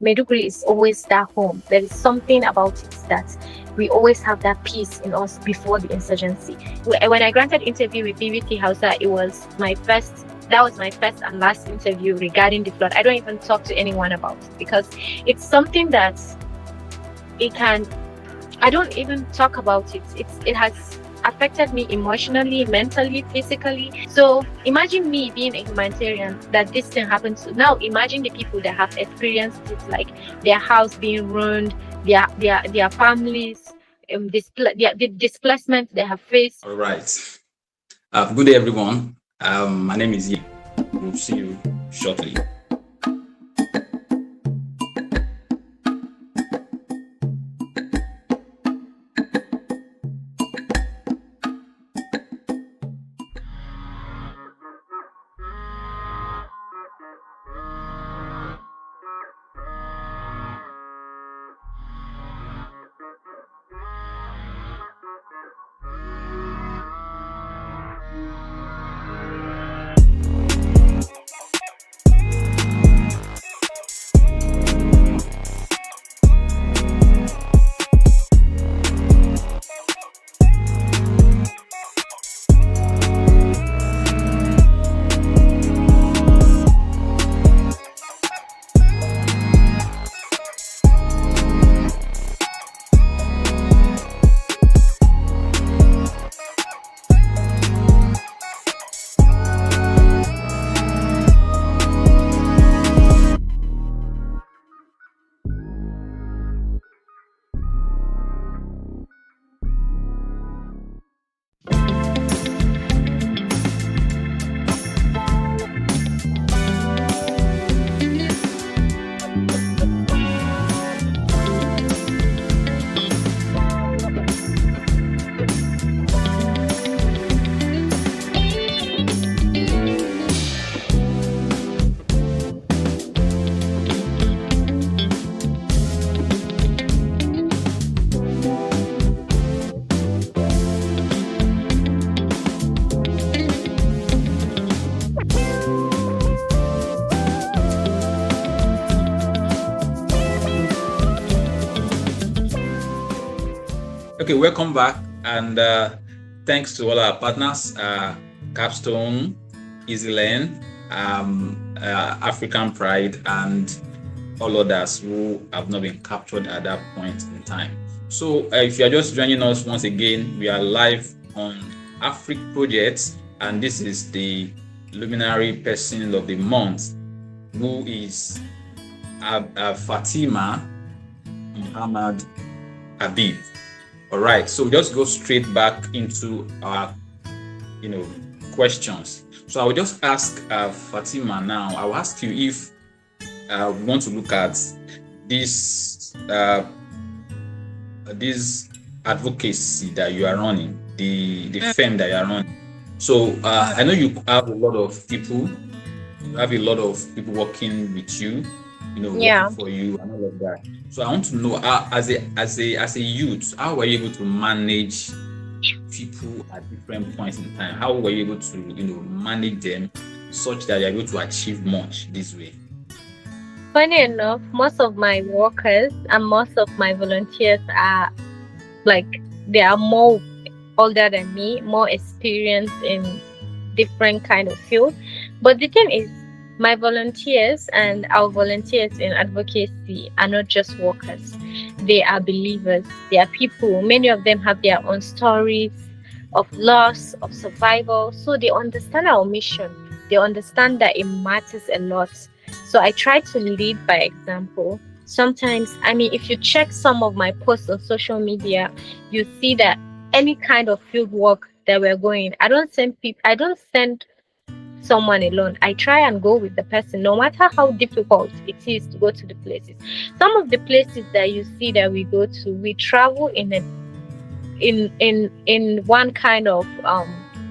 Maiduguri is always that home. There is something about it that we always have that peace in us before the insurgency. When I granted interview with BBT Hausa, it was my first. That was my first and last interview regarding the flood. I don't even talk to anyone about it because it's something that it can. I don't even talk about it. It has affected me emotionally, mentally, physically. So imagine me being a humanitarian that this thing happens to. Now imagine the people that have experienced it, like their house being ruined, their families, the displacement they have faced. All right. Good day, everyone. My name is Yi. We'll see you shortly. Okay, welcome back, and thanks to all our partners, Capstone, EasyLearn, African Pride, and all others who have not been captured at that point in time. So if you are just joining us once again, we are live on Afrik Project, and this is the luminary person of the month, who is Fatima Mohammed Habib. All right, so just go straight back into our, questions. So I will just ask Fatima now. I will ask you if we want to look at this advocacy that you are running, the firm that you are running. So I know you have a lot of people. You have a lot of people working with you, working for you and all of that. So I want to know, as a youth, how were you able to manage people at different points in time? How were you able to, manage them such that you're able to achieve much this way? Funny enough, most of my workers and most of my volunteers are they are more older than me, more experienced in different kind of fields. But the thing is, my volunteers and our volunteers in advocacy are not just workers. They are believers. They are people. Many of them have their own stories of loss, of survival. So they understand our mission. They understand that it matters a lot. So I try to lead by example. Sometimes, if you check some of my posts on social media, you see that any kind of field work that we're going, I don't send someone alone. I try and go with the person, no matter how difficult it is to go to the places. Some of the places that you see that we go to, we travel in one kind of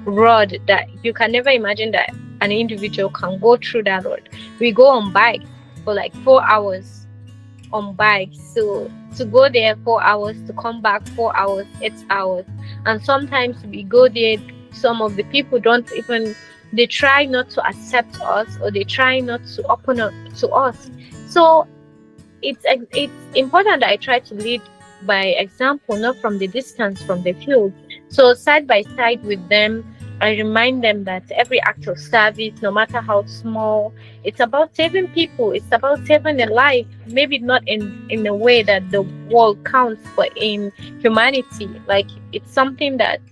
road that you can never imagine that an individual can go through that road. We go on bike for like 4 hours on bike. So to go there 4 hours, to come back 4 hours, 8 hours. And sometimes we go there, some of the people they try not to accept us, or they try not to open up to us. So it's important that I try to lead by example, not from the distance from the field. So side by side with them, I remind them that every act of service, no matter how small, it's about saving people. It's about saving a life. Maybe not in a way that the world counts, but in humanity. Like it's something that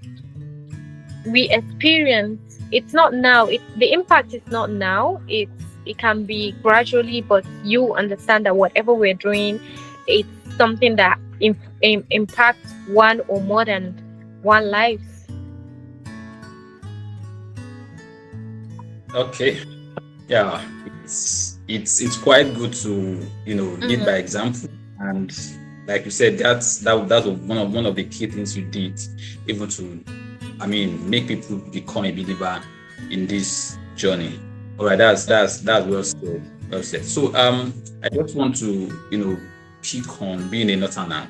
we experience. It's not now. The impact is not now. It can be gradually, but you understand that whatever we're doing, it's something that impacts one or more than one lives. Okay. Yeah, it's quite good to lead by example, and like you said, that's one of the key things you did, even to make people become a believer in this journey. All right, that's well said. Well said. So I just want to pick on being a northerner.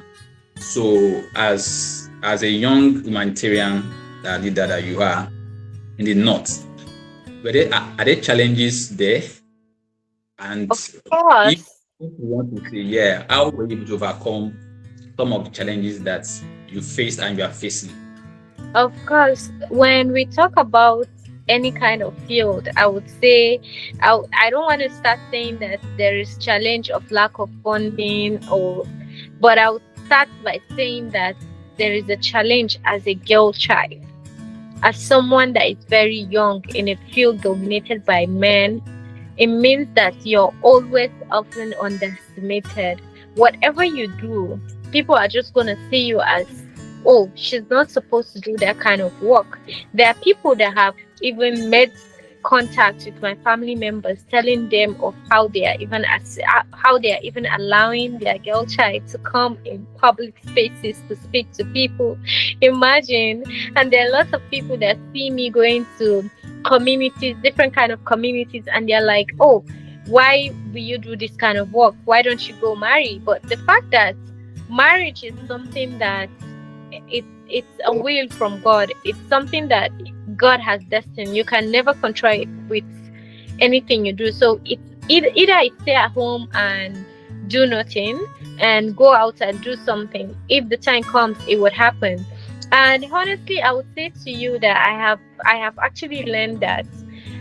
So as a young humanitarian leader that you are in the north, are there challenges there? And Of course. if you want to say, yeah, how were you able to overcome some of the challenges that you faced and you are facing? Of course, when we talk about any kind of field, I would say I don't want to start saying that there is challenge of lack of funding, but I would start by saying that there is a challenge as a girl child, as someone that is very young in a field dominated by men. It means that you're always often underestimated. Whatever you do, people are just going to see you as, oh, she's not supposed to do that kind of work. There are people that have even made contact with my family members, telling them of how they are even allowing their girl child to come in public spaces to speak to people. Imagine. And there are lots of people that see me going to communities, different kind of communities, and they're like, oh, why will you do this kind of work? Why don't you go marry? But the fact that marriage is something that it's a will from God. It's something that God has destined. You can never control it with anything you do. So it's either I stay at home and do nothing and go out and do something. If the time comes, it would happen. And honestly, I would say to you that I have actually learned that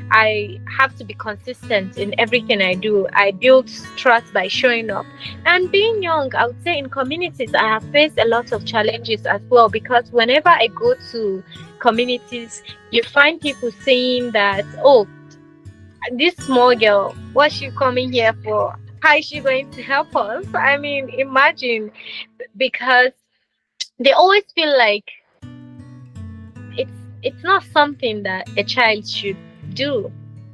I have to be consistent in everything I do. I build trust by showing up. And being young, I would say in communities, I have faced a lot of challenges as well, because whenever I go to communities, you find people saying that, oh, this small girl, what's she coming here for? How is she going to help us? I mean, imagine, because they always feel like it's it's not something that a child should do.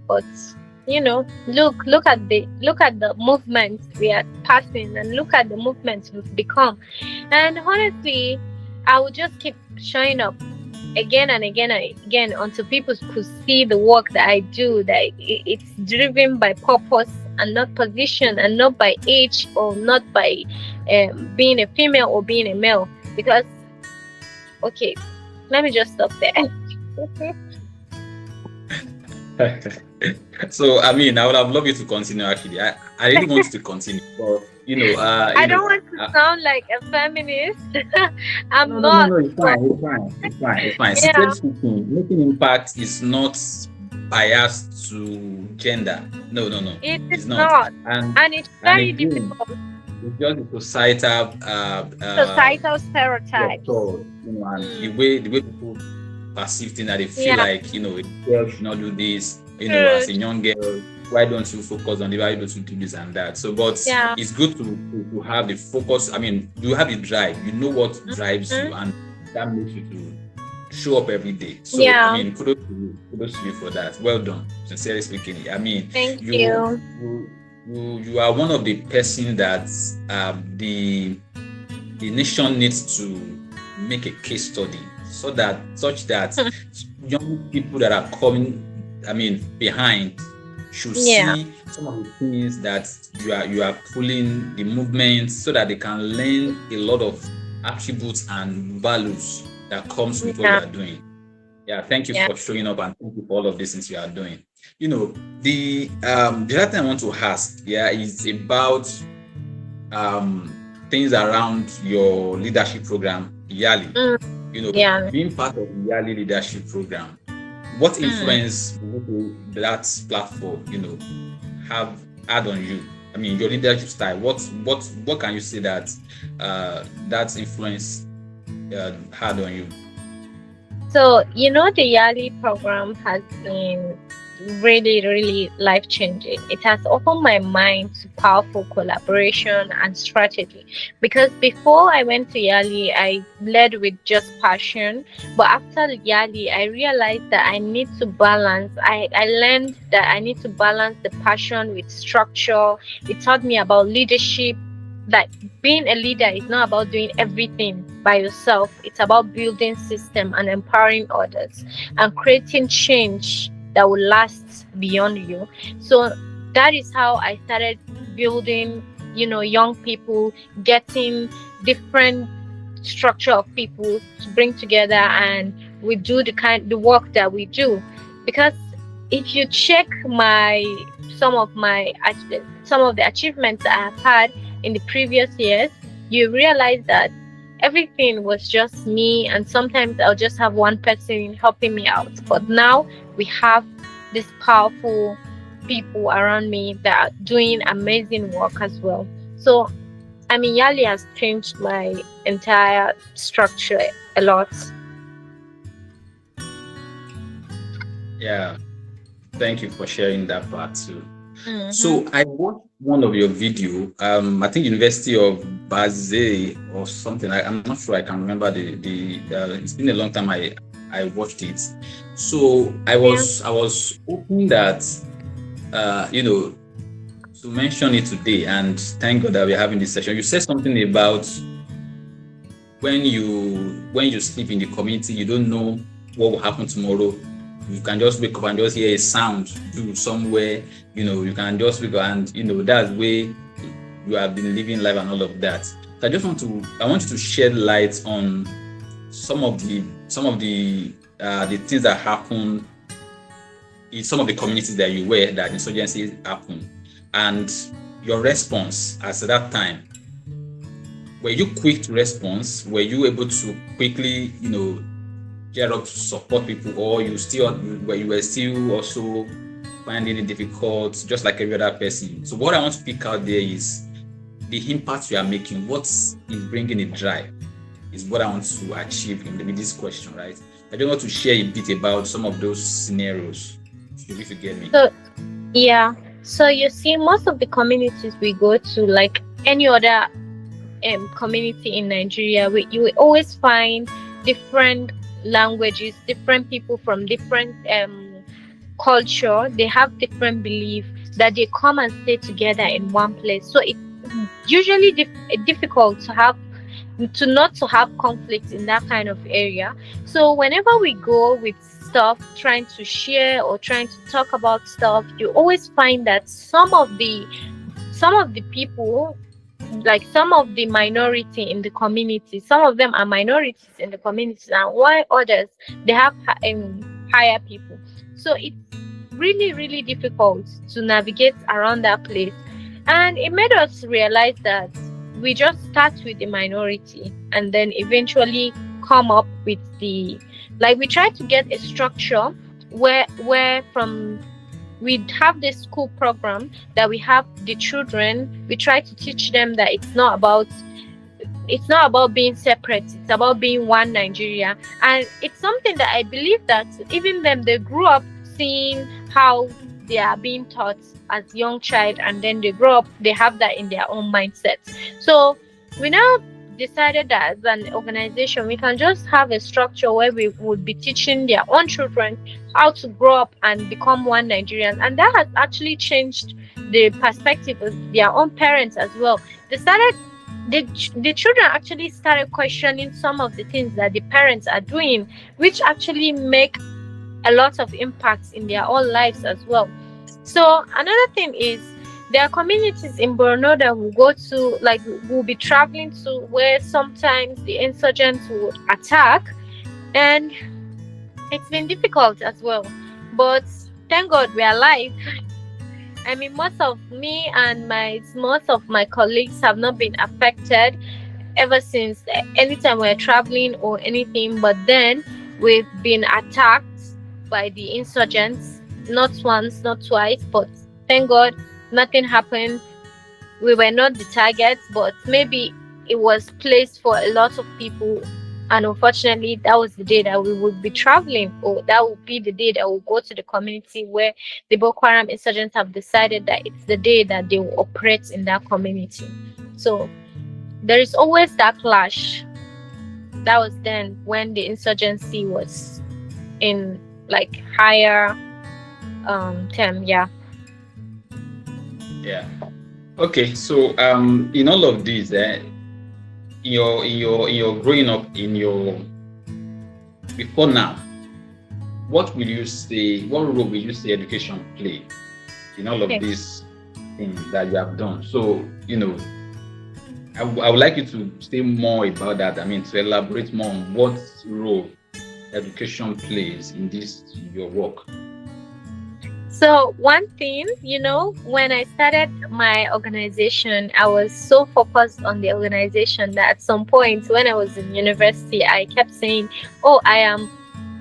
But look at the movement we are passing, and look at the movement we've become. And honestly, I would just keep showing up again and again and again until people could see the work that I do, that it's driven by purpose and not position, and not by age, or not by being a female or being a male. Because, okay, let me just stop there. So I would have loved you to continue. Actually, I really want to continue, but I don't want to sound like a feminist. I'm no, not. it's fine. It's fine. Yeah, Sincerely speaking, making impact is not biased to gender. No, it it's is not. not, And and it's and very again, difficult. it's just the societal Societal yeah, stereotypes. so, and Mm, the way people perceive things, that they feel yeah, like a girl should not do this, as true. a young girl, why don't you focus on the why don't you do this and that? So, but Yeah. it's good to have the focus. You have the drive, what drives you, Mhm. and that makes you to show up every day. So Yeah. kudos to you for that. Well done, sincerely speaking. Thank You you. you are one of the person that the nation needs to make a case study, such that young people that are coming behind should Yeah. see some of the things that you are pulling, the movement, so that they can learn a lot of attributes and values that comes with what you Yeah. are doing. Yeah, thank you Yeah. for showing up, and thank you for all of these things you are doing. The other thing I want to ask, is about things around your leadership program, YALI. Mm, yeah. Being part of the YALI leadership program, what Mm. influence would that platform, have had on you? I mean, your leadership style. What can you say that that influence had on you? So, the YALI program has been really, really life changing. It has opened my mind to powerful collaboration and strategy. Because before I went to YALI, I led with just passion. But after YALI, I realized that I need to balance. I learned that I need to balance the passion with structure. It taught me about leadership. Like, being a leader is not about doing everything by yourself. It's about building system and empowering others and creating change that will last beyond you. So that is how I started building, young people, getting different structure of people to bring together, and we do the work that we do. Because if you check my some of my some of the achievements that I have had in the previous years, you realize that everything was just me, and sometimes I'll just have one person helping me out. But now we have these powerful people around me that are doing amazing work as well. So, I mean, Yali has changed my entire structure a lot. Yeah, thank you for sharing that part too. Mm-hmm. So I watched one of your video. I think University of Basel or something. I'm not sure. I can remember the. It's been a long time. I watched it. So I Yeah. was hoping that to mention it today, and thank God that we're having this session. You said something about when you sleep in the community, you don't know what will happen tomorrow. You can just wake up and just hear a sound somewhere. You can just wake up and that's where you have been living life and all of that. So I want you to shed light on some of the things that happen in some of the communities that you were that insurgency happened, and your response at that time. Were you quick to response? Were you able to quickly, get up to support people, or you were still also finding it difficult, just like every other person? So what I want to pick out there is the impact you are making. What is bringing it drive is what I want to achieve in this question, right? I just want to share a bit about some of those scenarios, if you get me. So, yeah. So you see, most of the communities we go to, like any other community in Nigeria, you will always find different languages, different people from different culture. They have different belief that they come and stay together in one place. So it's usually difficult to have conflict in that kind of area. So whenever we go with stuff, trying to share or trying to talk about stuff, you always find that some of the people, like some of the minority in the community, some of them are minorities in the community, and while others, they have higher people. So it's really, really difficult to navigate around that place. And it made us realize that we just start with the minority and then eventually come up with we try to get a structure where from we have this school program that we have the children. We try to teach them that it's not about being separate, it's about being one Nigeria. And it's something that I believe that even them, they grew up seeing how they are being taught as young child, and then they grow up, they have that in their own mindset. So we now decided that as an organization, we can just have a structure where we would be teaching their own children how to grow up and become one Nigerian. And that has actually changed the perspective of their own parents as well. The children actually started questioning some of the things that the parents are doing, which actually make a lot of impacts in their own lives as well. So another thing is, there are communities in Borno that will go to, like we'll be traveling to, where sometimes the insurgents would attack, and it's been difficult as well. But thank God we're alive. I mean, most of my colleagues have not been affected ever since, anytime we're traveling or anything. But then we've been attacked by the insurgents, not once, not twice, but thank God nothing happened. We were not the targets, but maybe it was placed for a lot of people. And unfortunately, that was the day that we would be traveling, or that would be the day that we'll go to the community where the Boko Haram insurgents have decided that it's the day that they will operate in that community. So there is always that clash. That was then when the insurgency was in like higher term, yeah. Yeah. Okay. So in all of these, in your growing up, in your before now, what will you say? What role will you say education play in all of Okay. these things that you have done? So I would like you to say more about that. I mean, to elaborate more on what role education plays in this your work. So one thing, when I started my organization, I was so focused on the organization that at some point when I was in university, I kept saying, "Oh, I am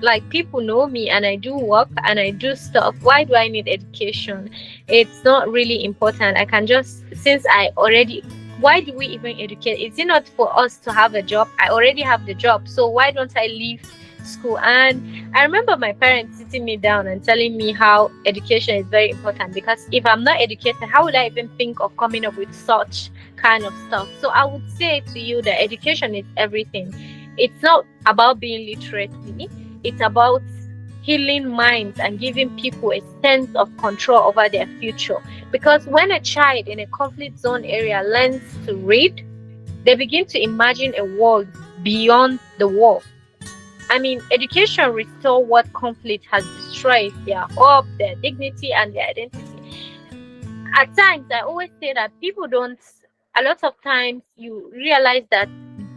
like people know me and I do work and I do stuff. Why do I need education? It's not really important. I can just since I already why do we even educate? Is it not for us to have a job? I already have the job. So why don't I leave school?" And I remember my parents sitting me down and telling me how education is very important, because if I'm not educated, how would I even think of coming up with such kind of stuff? So I would say to you that education is everything. It's not about being literacy, it's about healing minds and giving people a sense of control over their future. Because when a child in a conflict zone area learns to read, they begin to imagine a world beyond the war. I mean, education restore what conflict has destroyed: their hope, their dignity, and their identity. At times, I always say that people don't, a lot of times, you realize that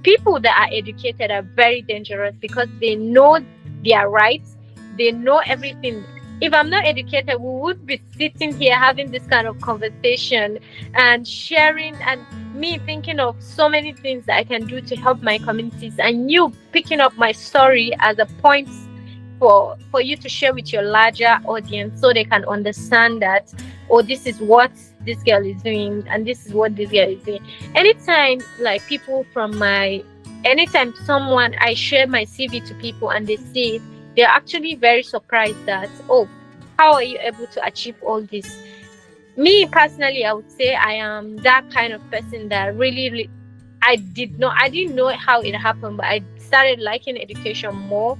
people that are educated are very dangerous because they know their rights, they know everything. If I'm not educated, we would be sitting here having this kind of conversation and sharing, and me thinking of so many things that I can do to help my communities, and you picking up my story as a point for you to share with your larger audience so they can understand that, oh, this is what this girl is doing and this is what this girl is doing. Anytime like people from my anytime someone I share my CV to people and they see it, they're actually very surprised that, oh, how are you able to achieve all this? Me personally, I would say I am that kind of person that really I didn't know how it happened, but I started liking education more,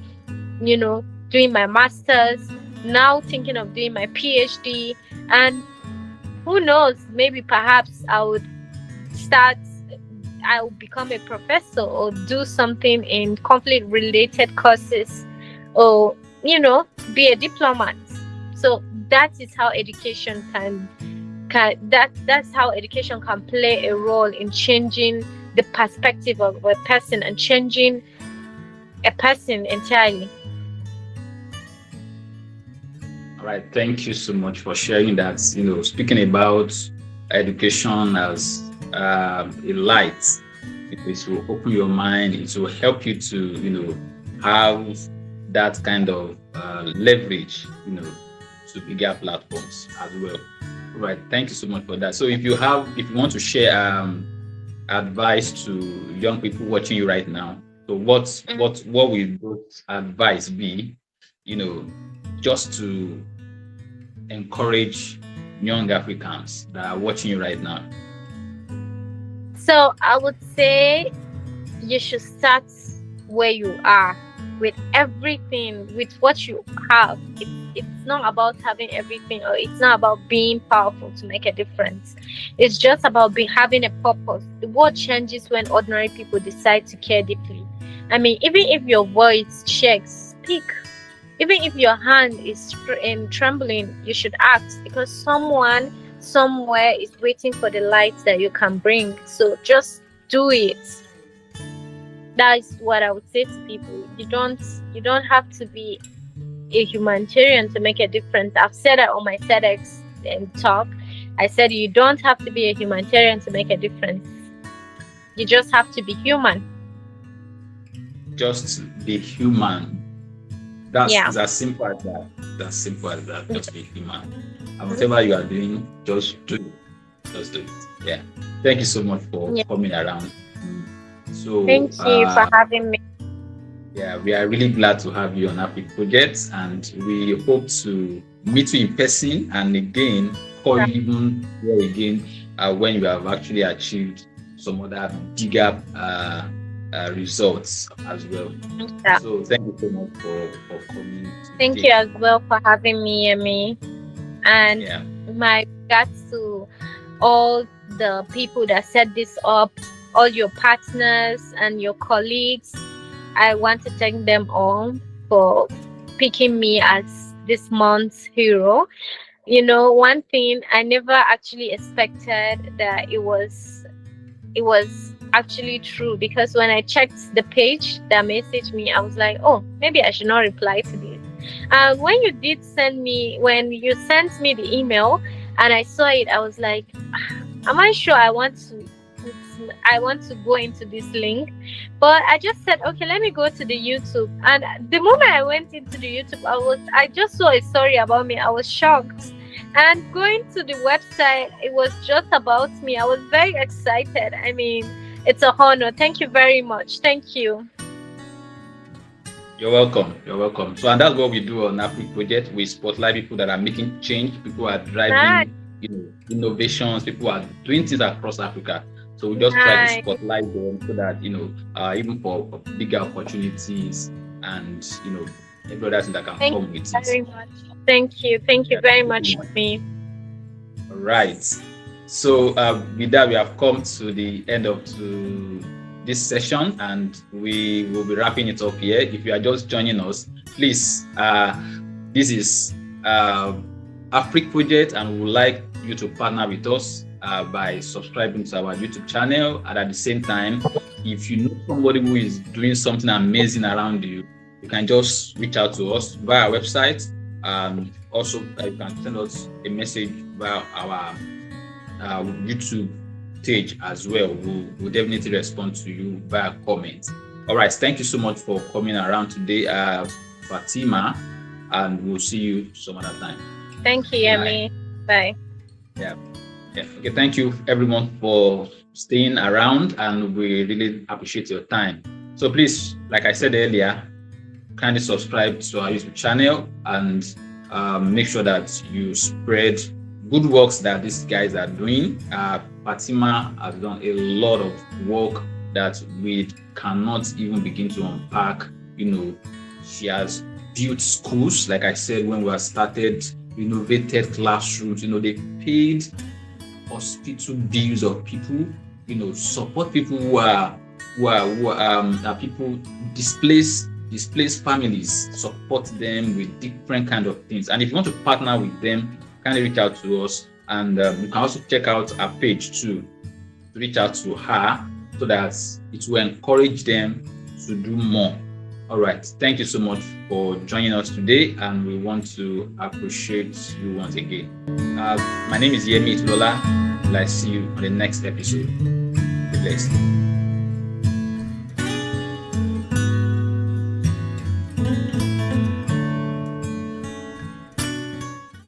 you know, doing my masters, now thinking of doing my PhD. And who knows, maybe perhaps start I will become a professor or do something in conflict related courses, or be a diplomat. So that is how education that's how education can play a role in changing the perspective of a person and changing a person entirely. All right, thank you so much for sharing that. Speaking about education as a light, it will open your mind. It will help you to, have that kind of leverage, to bigger platforms as well. All right, thank you so much for that. So if you want to share advice to young people watching you right now, so what will those advice be? Just to encourage young Africans that are watching you right now. So I would say you should start where you are, with everything, with what you have. It's not about having everything, or it's not about being powerful to make a difference. It's just about having a purpose. The world changes when ordinary people decide to care deeply. I mean, even if your voice shakes, speak. Even if your hand is trembling, you should act, because someone somewhere is waiting for the light that you can bring. So just do it. That is what I would say to people. You don't have to be a humanitarian to make a difference. I've said that on my TEDx and talk, I said you don't have to be a humanitarian to make a difference. You just have to be human. Just be human. That's Yeah. it's as simple as that. That's simple as that. Just be human. And whatever you are doing, just do it. Just do it. Yeah. Thank you so much for Yeah. coming around. So Thank you for having me. yeah, we are really glad to have you on Afrik Project, and we hope to meet you in person and again call you even here again when you have actually achieved some other bigger results as well. Yeah. So thank you so much for coming today. Thank you as well for having me, Yemi. And Yeah. my regards to all the people that set this up, all your partners and your colleagues. I want to thank them all for picking me as this month's hero. You know, one thing I never actually expected that it was actually true, because when I checked the page that messaged me, I was like, oh, maybe I should not reply to this. And when you sent me the email and I saw it, I was like, am I sure I want to go into this link? But I just said, okay, let me go to the YouTube. And the moment I went into the YouTube, I just saw a story about me. I was shocked. And going to the website, it was just about me. I was very excited. I mean, it's a honor. Thank you very much. Thank you. You're welcome. You're welcome. So, and that's what we do on Afrik Project. We spotlight people that are making change, people who are driving, innovations, people who are doing things across Africa. So we just try to spotlight them so that even for bigger opportunities and every other thing that can come with it. Very much. Thank you. Thank you very much, me. All right. So with that, we have come to the end of this session, and we will be wrapping it up here. If you are just joining us, please, this is Afrik Project, and we would like you to partner with us by subscribing to our YouTube channel. And at the same time, if you know somebody who is doing something amazing around you, you can just reach out to us via our website. Also, you can send us a message via our YouTube page as well. We'll definitely respond to you via comments. All right, thank you so much for coming around today, Fatima, and we'll see you some other time. Thank you, Yemi. Bye. Yeah. Okay, thank you everyone for staying around, and we really appreciate your time. So please, like I said earlier, kindly subscribe to our YouTube channel and make sure that you spread good works that these guys are doing. Fatima has done a lot of work that we cannot even begin to unpack. She has built schools, like I said, when we started, renovated classrooms, they paid hospital bills of people, support people who are people displaced families, support them with different kind of things. And if you want to partner with them, kindly reach out to us, and you can also check out our page too, to reach out to her so that it will encourage them to do more. All right, thank you so much for joining us today, and we want to appreciate you once again. My name is Yemi Itulola, and I see you on the next episode. Be blessed.